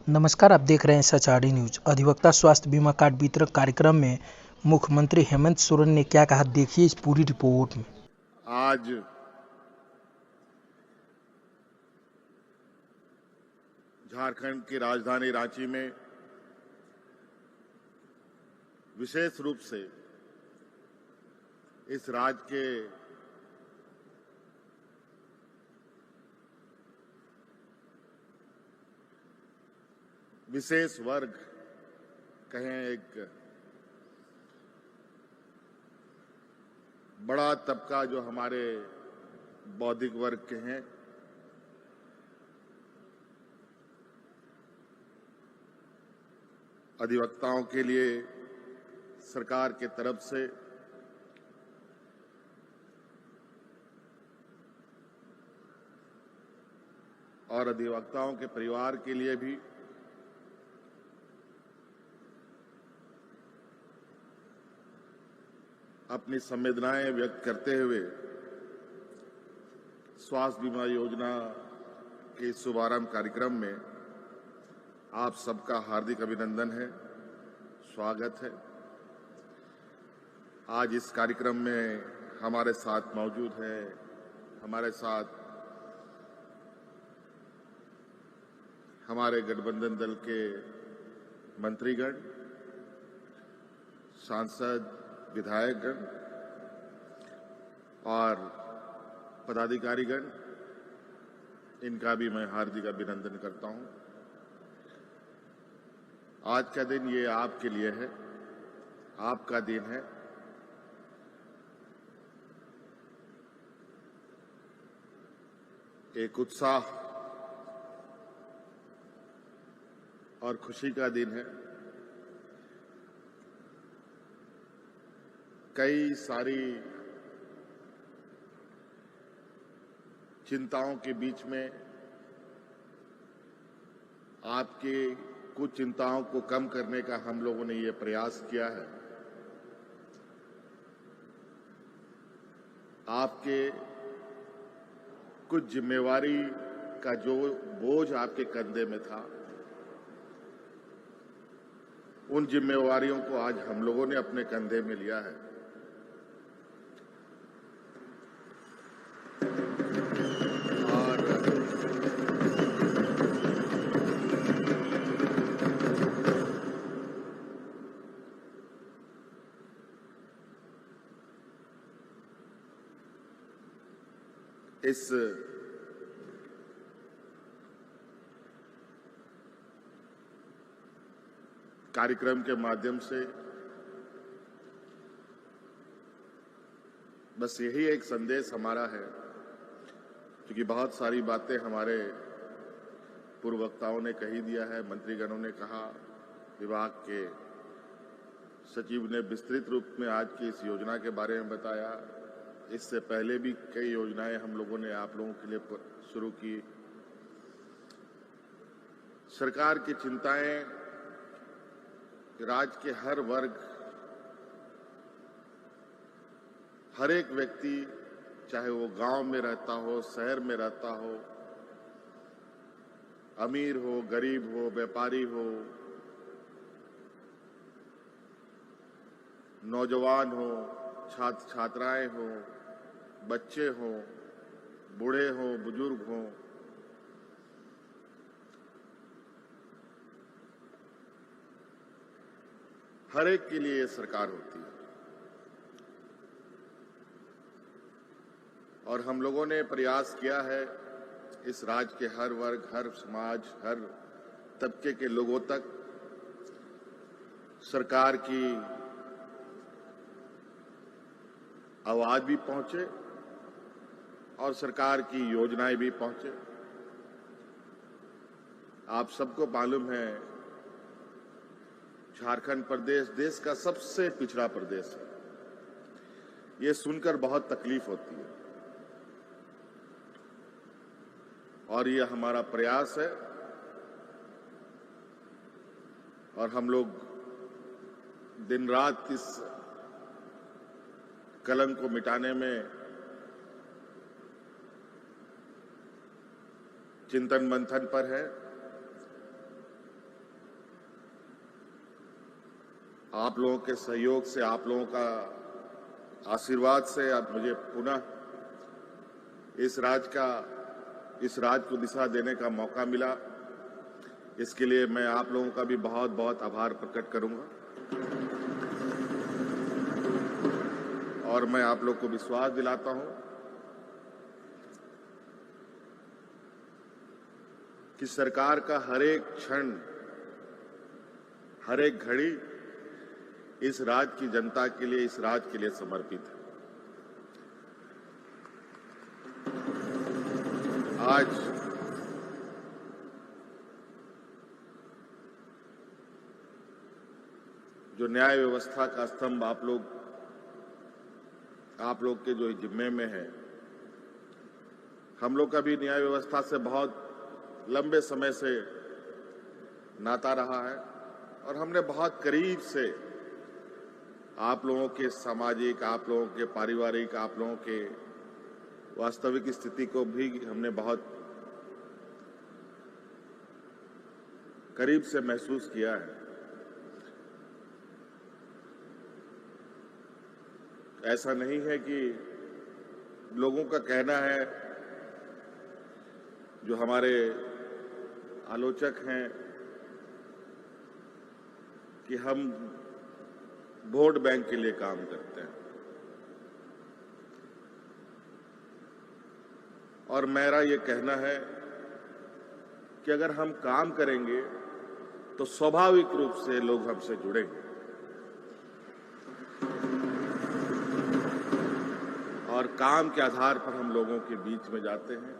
नमस्कार, आप देख रहे हैं SHRD न्यूज। अधिवक्ता स्वास्थ्य बीमा कार्ड वितरण कार्यक्रम में मुख्यमंत्री हेमंत सोरेन ने क्या कहा, देखिए इस पूरी रिपोर्ट में। आज झारखंड की राजधानी रांची में विशेष रूप से इस राज्य के विशेष वर्ग कहें, एक बड़ा तबका जो हमारे बौद्धिक वर्ग के हैं, अधिवक्ताओं के लिए सरकार के तरफ से और अधिवक्ताओं के परिवार के लिए भी अपनी संवेदनाएं व्यक्त करते हुए स्वास्थ्य बीमा योजना के शुभारंभ कार्यक्रम में आप सबका हार्दिक अभिनंदन है, स्वागत है। आज इस कार्यक्रम में हमारे साथ मौजूद है, हमारे साथ हमारे गठबंधन दल के मंत्रीगण, सांसद, विधायकगण और पदाधिकारीगण, इनका भी मैं हार्दिक अभिनंदन करता हूं। आज का दिन ये आपके लिए है, आपका दिन है। एक उत्साह और खुशी का दिन है। कई सारी चिंताओं के बीच में आपके कुछ चिंताओं को कम करने का हम लोगों ने ये प्रयास किया है। आपके कुछ जिम्मेवारी का जो बोझ आपके कंधे में था, उन जिम्मेवारियों को आज हम लोगों ने अपने कंधे में लिया है। और इस कार्यक्रम के माध्यम से बस यही एक संदेश हमारा है, क्योंकि बहुत सारी बातें हमारे पूर्व वक्ताओं ने कही दिया है, मंत्रीगणों ने कहा, विभाग के सचिव ने विस्तृत रूप में आज की इस योजना के बारे में बताया। इससे पहले भी कई योजनाएं हम लोगों ने आप लोगों के लिए शुरू की। सरकार की चिंताएं राज्य के हर वर्ग, हर एक व्यक्ति, चाहे वो गांव में रहता हो, शहर में रहता हो, अमीर हो, गरीब हो, व्यापारी हो, नौजवान हो, छात्र छात्राएं हो, बच्चे हो, बूढ़े हो, बुजुर्ग हो, हर एक के लिए सरकार होती है। और हम लोगों ने प्रयास किया है इस राज्य के हर वर्ग, हर समाज, हर तबके के लोगों तक सरकार की आवाज भी पहुंचे और सरकार की योजनाएं भी पहुंचे। आप सबको मालूम है, झारखंड प्रदेश देश का सबसे पिछड़ा प्रदेश है। ये सुनकर बहुत तकलीफ होती है और ये हमारा प्रयास है और हम लोग दिन रात इस कलंक को मिटाने में चिंतन मंथन पर है। आप लोगों के सहयोग से, आप लोगों का आशीर्वाद से अब मुझे पुनः इस राज्य को दिशा देने का मौका मिला। इसके लिए मैं आप लोगों का भी बहुत बहुत आभार प्रकट करूंगा और मैं आप लोग को विश्वास दिलाता हूं कि सरकार का हर एक क्षण, हर एक घड़ी इस राज्य की जनता के लिए, इस राज्य के लिए समर्पित है। आज जो न्याय व्यवस्था का स्तंभ आप लोग के जो जिम्मे में है, हम लोग का भी न्याय व्यवस्था से बहुत लंबे समय से नाता रहा है और हमने बहुत करीब से आप लोगों के सामाजिक, आप लोगों के पारिवारिक, आप लोगों के वास्तविक स्थिति को भी हमने बहुत करीब से महसूस किया है। ऐसा नहीं है कि लोगों का कहना है, जो हमारे आलोचक हैं, कि हम वोट बैंक के लिए काम करते हैं, और मेरा ये कहना है कि अगर हम काम करेंगे तो स्वाभाविक रूप से लोग हमसे जुड़ेंगे और काम के आधार पर हम लोगों के बीच में जाते हैं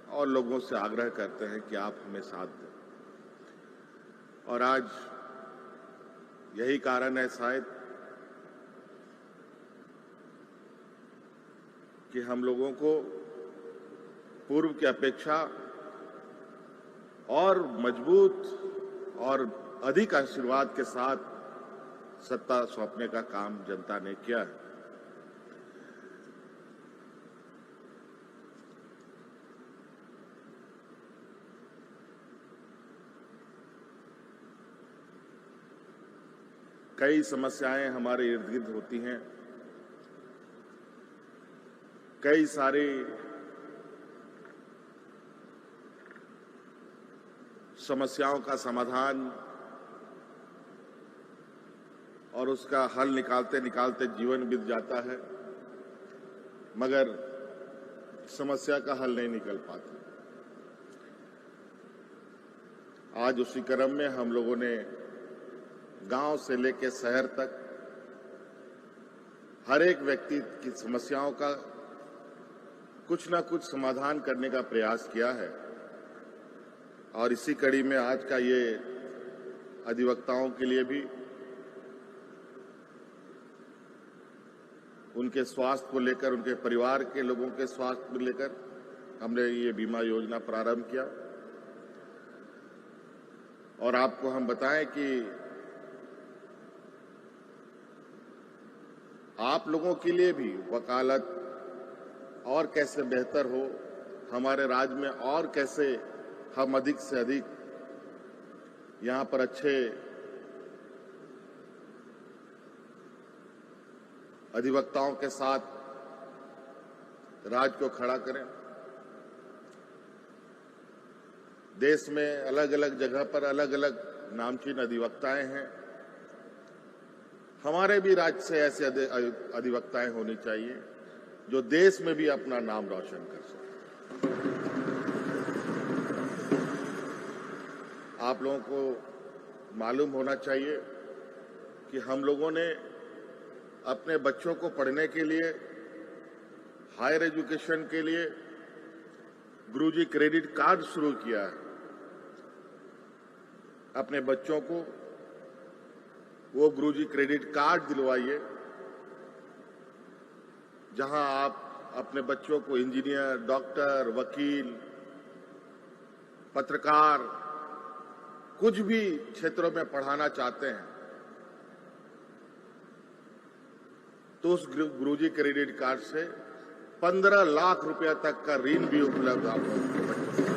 और लोगों से आग्रह करते हैं कि आप हमें साथ दें। और आज यही कारण है शायद कि हम लोगों को पूर्व की अपेक्षा और मजबूत और अधिक आशीर्वाद के साथ सत्ता सौंपने का काम जनता ने किया है। कई समस्याएं हमारे इर्द गिर्द होती हैं, कई सारी समस्याओं का समाधान और उसका हल निकालते निकालते जीवन बीत जाता है, मगर समस्या का हल नहीं निकल पाता। आज उसी क्रम में हम लोगों ने गांव से लेकर शहर तक हर एक व्यक्ति की समस्याओं का कुछ ना कुछ समाधान करने का प्रयास किया है। और इसी कड़ी में आज का ये अधिवक्ताओं के लिए भी उनके स्वास्थ्य को लेकर, उनके परिवार के लोगों के स्वास्थ्य को लेकर हमने ये बीमा योजना प्रारंभ किया। और आपको हम बताएं कि आप लोगों के लिए भी वकालत और कैसे बेहतर हो, हमारे राज्य में और कैसे हम अधिक से अधिक यहाँ पर अच्छे अधिवक्ताओं के साथ राज्य को खड़ा करें। देश में अलग अलग जगह पर अलग अलग नामचीन अधिवक्ताएं हैं, हमारे भी राज्य से ऐसे अधिवक्ताएं होनी चाहिए जो देश में भी अपना नाम रोशन कर सकें। आप लोगों को मालूम होना चाहिए कि हम लोगों ने अपने बच्चों को पढ़ने के लिए, हायर एजुकेशन के लिए गुरुजी क्रेडिट कार्ड शुरू किया है। अपने बच्चों को वो गुरुजी क्रेडिट कार्ड दिलवाइए, जहां आप अपने बच्चों को इंजीनियर, डॉक्टर, वकील, पत्रकार, कुछ भी क्षेत्रों में पढ़ाना चाहते हैं तो उस गुरुजी क्रेडिट कार्ड से 15 लाख रुपया तक का ऋण भी उपलब्ध आप लोगों के बच्चों को।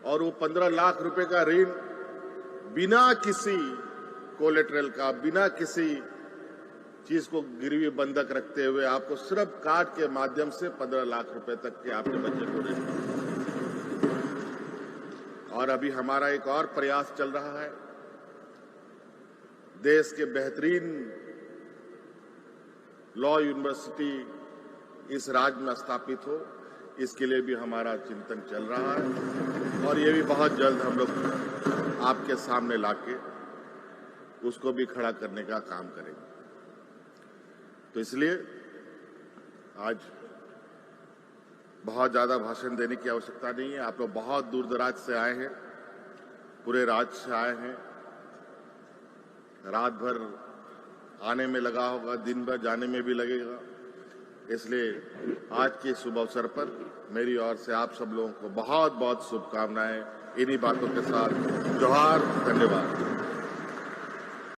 और वो 15 लाख रुपए का ऋण बिना किसी कोलेटरल का, बिना किसी चीज को गिरवी बंधक रखते हुए आपको सिर्फ कार्ड के माध्यम से 15 लाख रुपए तक के आपके बच्चे को ऋण। और अभी हमारा एक और प्रयास चल रहा है, देश के बेहतरीन लॉ यूनिवर्सिटी इस राज्य में स्थापित हो, इसके लिए भी हमारा चिंतन चल रहा है और ये भी बहुत जल्द हम लोग आपके सामने लाके उसको भी खड़ा करने का काम करेंगे। तो इसलिए आज बहुत ज्यादा भाषण देने की आवश्यकता नहीं है। आप लोग बहुत दूर दराज से आए हैं, पूरे राज्य से आए हैं, रात भर आने में लगा होगा, दिन भर जाने में भी लगेगा। इसलिए आज के शुभ अवसर पर मेरी ओर से आप सब लोगों को बहुत बहुत शुभकामनाएं। इन्हीं बातों के साथ जोहार, धन्यवाद।